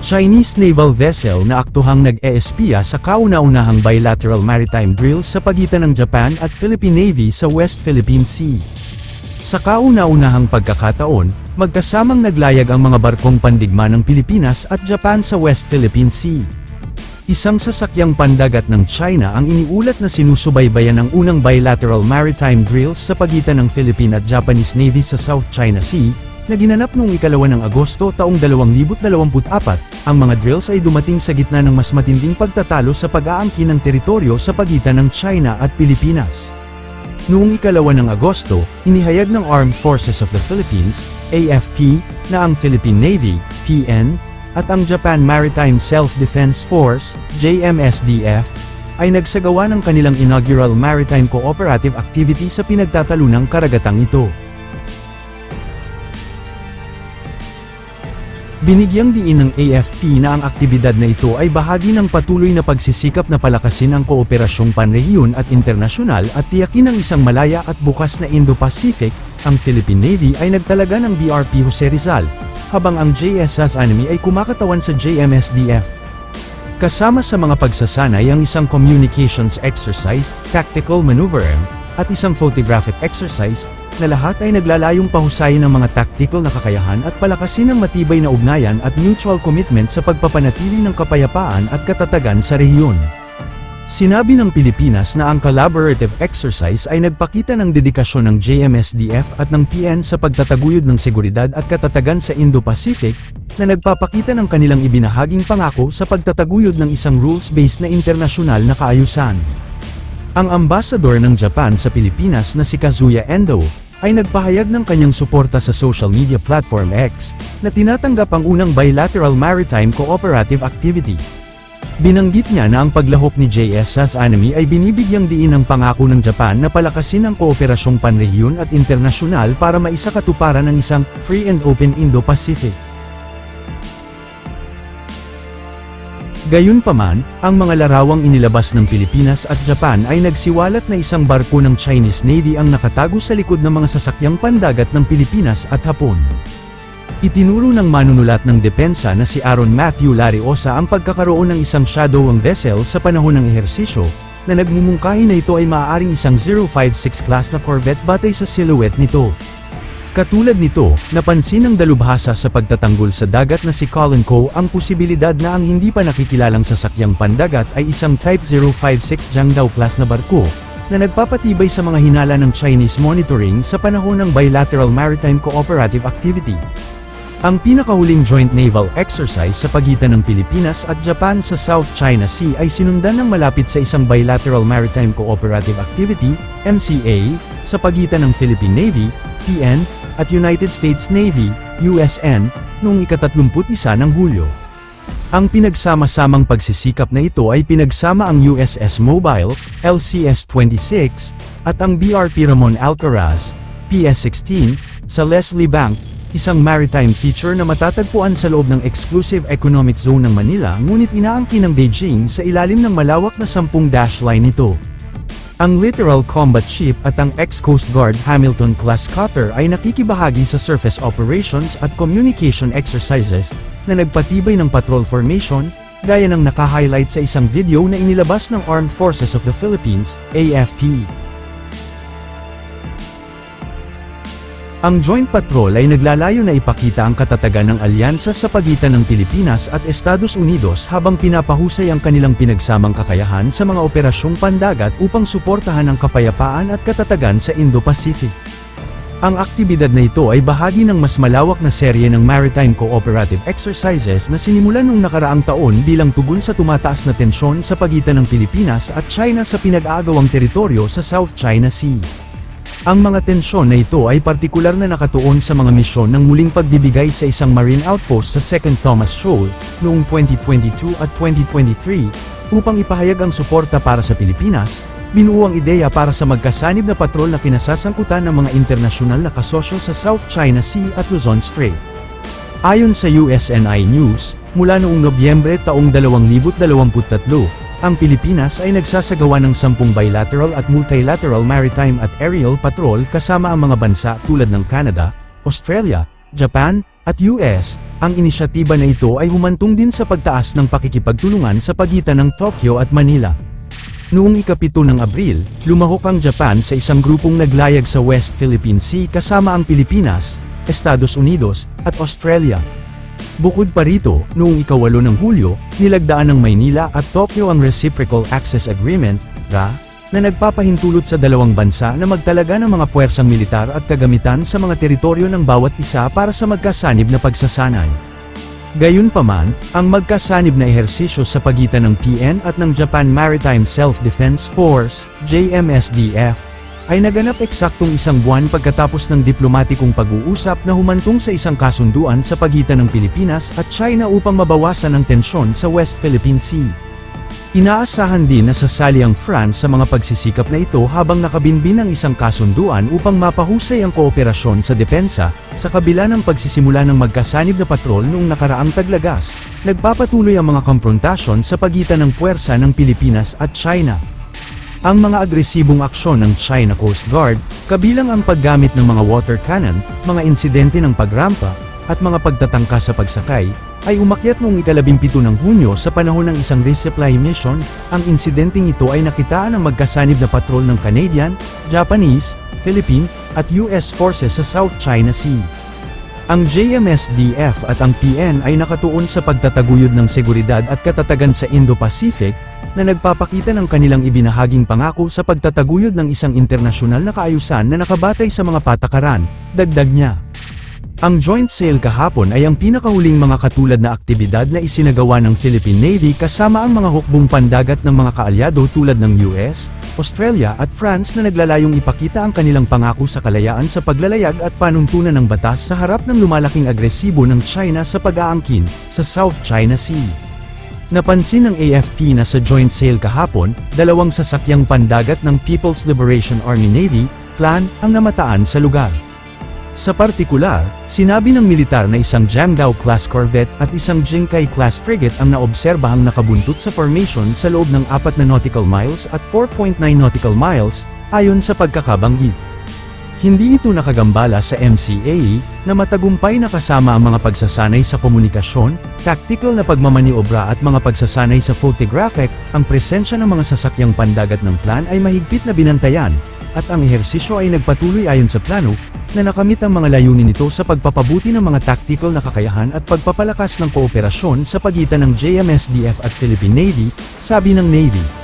Chinese naval vessel na aktuhang nag-eespiya sa kauna-unahang bilateral maritime drill sa pagitan ng Japan at Philippine Navy sa West Philippine Sea. Sa kauna-unahang pagkakataon, magkasamang naglayag ang mga barkong pandigma ng Pilipinas at Japan sa West Philippine Sea. Isang sasakyang pandagat ng China ang iniulat na sinusubaybayan ng unang bilateral maritime drills sa pagitan ng Philippine at Japanese Navy sa South China Sea, na ginanap noong 2 ng Agosto taong 2024, ang mga drills ay dumating sa gitna ng mas matinding pagtatalo sa pag-aangkin ng teritoryo sa pagitan ng China at Pilipinas. Noong 2 ng Agosto, inihayag ng Armed Forces of the Philippines, AFP, na ang Philippine Navy, PN, at ang Japan Maritime Self-Defense Force, JMSDF, ay nagsagawa ng kanilang inaugural maritime cooperative activity sa pinagtatalunang karagatang ito. Binigyang diin ng AFP na ang aktibidad na ito ay bahagi ng patuloy na pagsisikap na palakasin ang kooperasyong panrehiyon at internasyonal at tiyakin ang isang malaya at bukas na Indo-Pacific. Ang Philippine Navy ay nagtalaga ng BRP Jose Rizal, habang ang JSS Anime ay kumakatawan sa JMSDF. Kasama sa mga pagsasanay ang isang communications exercise, tactical maneuvering, at isang photographic exercise, na lahat ay naglalayong pahusayin ang mga tactical na kakayahan at palakasin ang matibay na ugnayan at mutual commitment sa pagpapanatili ng kapayapaan at katatagan sa rehiyon. Sinabi ng Pilipinas na ang collaborative exercise ay nagpakita ng dedikasyon ng JMSDF at ng PN sa pagtataguyod ng seguridad at katatagan sa Indo-Pacific, na nagpapakita ng kanilang ibinahaging pangako sa pagtataguyod ng isang rules-based na internasyonal na kaayusan. Ang ambasador ng Japan sa Pilipinas na si Kazuya Endo, ay nagpahayag ng kanyang suporta sa social media platform X, na tinatanggap ang unang bilateral maritime cooperative activity. Binanggit niya na ang paglahok ni JSS Anime ay binibigyang diin ng pangako ng Japan na palakasin ang kooperasyong panrehiyon at internasyonal para maisakatuparan ng isang free and open Indo-Pacific. Gayunpaman, ang mga larawang inilabas ng Pilipinas at Japan ay nagsiwalat na isang barko ng Chinese Navy ang nakatago sa likod ng mga sasakyang pandagat ng Pilipinas at Hapon. Itinuro ng manunulat ng depensa na si Aaron Matthew Lariosa ang pagkakaroon ng isang shadowing vessel sa panahon ng ehersisyo, na nagmumungkahi na ito ay maaaring isang 056 class na corvette batay sa silhouette nito. Katulad nito, napansin ng dalubhasa sa pagtatanggol sa dagat na si Colin Coe ang posibilidad na ang hindi pa nakikilalang sasakyang pandagat ay isang Type 056 Jiangdao class na barko, na nagpapatibay sa mga hinala ng Chinese monitoring sa panahon ng bilateral maritime cooperative activity. Ang pinakahuling joint naval exercise sa pagitan ng Pilipinas at Japan sa South China Sea ay sinundan ng malapit sa isang bilateral maritime cooperative activity, MCA, sa pagitan ng Philippine Navy, PN, at United States Navy, USN, noong 31 ng Hulyo. Ang pinagsama-samang pagsisikap na ito ay pinagsama ang USS Mobile, LCS-26, at ang BRP Ramon Alcaraz, PS-16, sa Leslie Bank, isang maritime feature na matatagpuan sa loob ng Exclusive Economic Zone ng Manila, ngunit inaangkin ng Beijing sa ilalim ng malawak na 10 dash line nito. Ang Littoral Combat Ship at ang ex-Coast Guard Hamilton-class cutter ay nakikibahagi sa surface operations at communication exercises, na nagpatibay ng patrol formation, gaya ng naka-highlight sa isang video na inilabas ng Armed Forces of the Philippines, AFP. Ang joint patrol ay naglalayo na ipakita ang katatagan ng alyansa sa pagitan ng Pilipinas at Estados Unidos habang pinapahusay ang kanilang pinagsamang kakayahan sa mga operasyong pandagat upang suportahan ang kapayapaan at katatagan sa Indo-Pacific. Ang aktibidad na ito ay bahagi ng mas malawak na serye ng maritime cooperative exercises na sinimulan noong nakaraang taon bilang tugon sa tumataas na tensyon sa pagitan ng Pilipinas at China sa pinag-aagawang teritoryo sa South China Sea. Ang mga tensyon na ito ay partikular na nakatuon sa mga misyon ng muling pagbibigay sa isang marine outpost sa 2nd Thomas Shoal, noong 2022 at 2023, upang ipahayag ang suporta para sa Pilipinas. Binuo ang ideya para sa magkasanib na patrol na kinasasangkutan ng mga internasyonal na kasosyo sa South China Sea at Luzon Strait. Ayon sa USNI News, mula noong Nobyembre taong 2023, ang Pilipinas ay nagsasagawa ng 10 bilateral at multilateral maritime at aerial patrol kasama ang mga bansa tulad ng Canada, Australia, Japan, at US, ang inisyatiba na ito ay humantong din sa pagtaas ng pakikipagtulungan sa pagitan ng Tokyo at Manila. Noong ika-7 ng Abril, lumahok ang Japan sa isang grupong naglayag sa West Philippine Sea kasama ang Pilipinas, Estados Unidos, at Australia. Bukod pa rito, noong ika-8 ng Hulyo, nilagdaan ng Maynila at Tokyo ang Reciprocal Access Agreement, RA, na nagpapahintulot sa dalawang bansa na magtalaga ng mga puwersang militar at kagamitan sa mga teritoryo ng bawat isa para sa magkasanib na pagsasanay. Gayunpaman, ang magkasanib na ehersisyo sa pagitan ng PN at ng Japan Maritime Self-Defense Force, JMSDF, ay naganap eksaktong isang buwan pagkatapos ng diplomatikong pag-uusap na humantong sa isang kasunduan sa pagitan ng Pilipinas at China upang mabawasan ang tensyon sa West Philippine Sea. Inaasahan din na sasali ang France sa mga pagsisikap na ito habang nakabinbin ang isang kasunduan upang mapahusay ang kooperasyon sa depensa, sa kabila ng pagsisimula ng magkasanib na patrol noong nakaraang taglagas, nagpapatuloy ang mga komprontasyon sa pagitan ng puwersa ng Pilipinas at China. Ang mga agresibong aksyon ng China Coast Guard, kabilang ang paggamit ng mga water cannon, mga insidente ng pagrampa, at mga pagtatangka sa pagsakay, ay umakyat noong ika-17 ng Hunyo sa panahon ng isang resupply mission. Ang insidenteng ito ay nakitaan ng magkasanib na patrol ng Canadian, Japanese, Philippine, at US forces sa South China Sea. Ang JMSDF at ang PN ay nakatuon sa pagtataguyod ng seguridad at katatagan sa Indo-Pacific, na nagpapakita ng kanilang ibinahaging pangako sa pagtataguyod ng isang internasyonal na kaayusan na nakabatay sa mga patakaran, dagdag niya. Ang joint sale kahapon ay ang pinakahuling mga katulad na aktibidad na isinagawa ng Philippine Navy kasama ang mga hukbong pandagat ng mga kaalyado tulad ng US, Australia at France na naglalayong ipakita ang kanilang pangako sa kalayaan sa paglalayag at panuntunan ng batas sa harap ng lumalaking agresibo ng China sa pag-aangkin sa South China Sea. Napansin ng AFP na sa joint sale kahapon, 2 sasakyang pandagat ng People's Liberation Army Navy, CLAN, ang namataan sa lugar. Sa partikular, sinabi ng militar na isang Jiangdao-class corvette at isang Jinkai-class frigate ang naobserbahang nakabuntot sa formation sa loob ng 4 nautical miles at 4.9 nautical miles, ayon sa pagkakabanggit. Hindi ito nakagambala sa MCAE, na matagumpay na kasama ang mga pagsasanay sa komunikasyon, tactical na pagmamaniobra at mga pagsasanay sa photographic, ang presensya ng mga sasakyang pandagat ng CLAN ay mahigpit na binantayan, at ang ehersisyo ay nagpatuloy ayon sa plano, na nakamit ang mga layunin nito sa pagpapabuti ng mga tactical na kakayahan at pagpapalakas ng kooperasyon sa pagitan ng JMSDF at Philippine Navy, sabi ng Navy.